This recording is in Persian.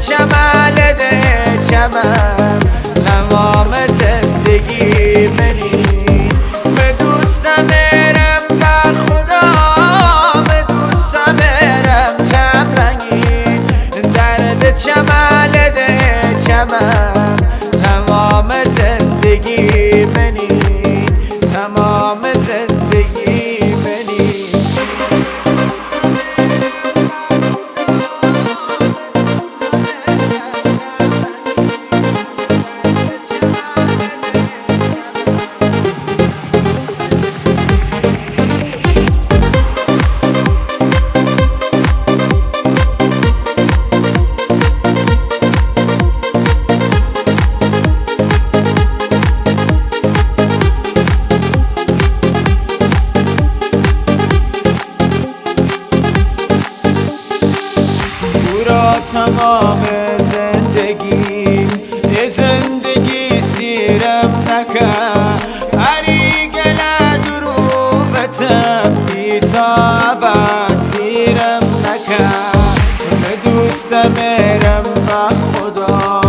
چمن ده چمن تمام زندگی منی. به دوستم میرم با خدا، به دوستم میرم چم رنگی. درد چمن ده چمن تمام زندگی منی، تمام زندگی منی. تمام زندگی سیرم نکن. هری گله دروبتم بی‌تابت دیرم نکن. به دوستم میرم با خدا،